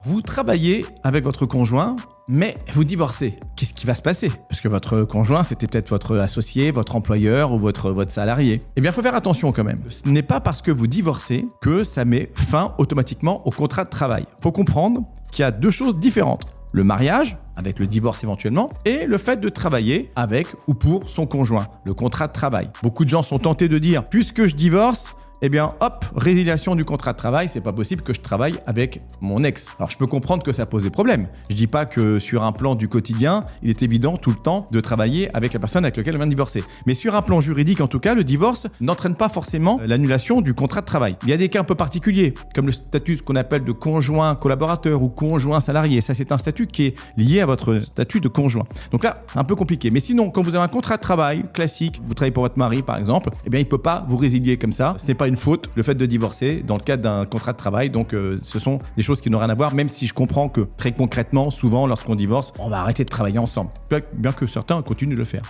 Vous travaillez avec votre conjoint, mais vous divorcez. Qu'est-ce qui va se passer? Parce que votre conjoint, c'était peut-être votre associé, votre employeur ou votre salarié. Eh bien, il faut faire attention quand même. Ce n'est pas parce que vous divorcez que ça met fin automatiquement au contrat de travail. Il faut comprendre qu'il y a deux choses différentes. Le mariage, avec le divorce éventuellement, et le fait de travailler avec ou pour son conjoint, le contrat de travail. Beaucoup de gens sont tentés de dire, puisque je divorce, eh bien, hop, résiliation du contrat de travail, c'est pas possible que je travaille avec mon ex. Alors, je peux comprendre que ça pose des problèmes. Je dis pas que sur un plan du quotidien, il est évident tout le temps de travailler avec la personne avec laquelle on vient de divorcer. Mais sur un plan juridique, en tout cas, le divorce n'entraîne pas forcément l'annulation du contrat de travail. Il y a des cas un peu particuliers, comme le statut, ce qu'on appelle de conjoint collaborateur ou conjoint salarié. Ça, c'est un statut qui est lié à votre statut de conjoint. Donc là, un peu compliqué. Mais sinon, quand vous avez un contrat de travail classique, vous travaillez pour votre mari, par exemple, eh bien, il peut pas vous résilier comme ça. Ce n'est pas une faute, le fait de divorcer dans le cadre d'un contrat de travail. Donc, ce sont des choses qui n'ont rien à voir, même si je comprends que très concrètement, souvent, lorsqu'on divorce, on va arrêter de travailler ensemble. Bien que certains continuent de le faire.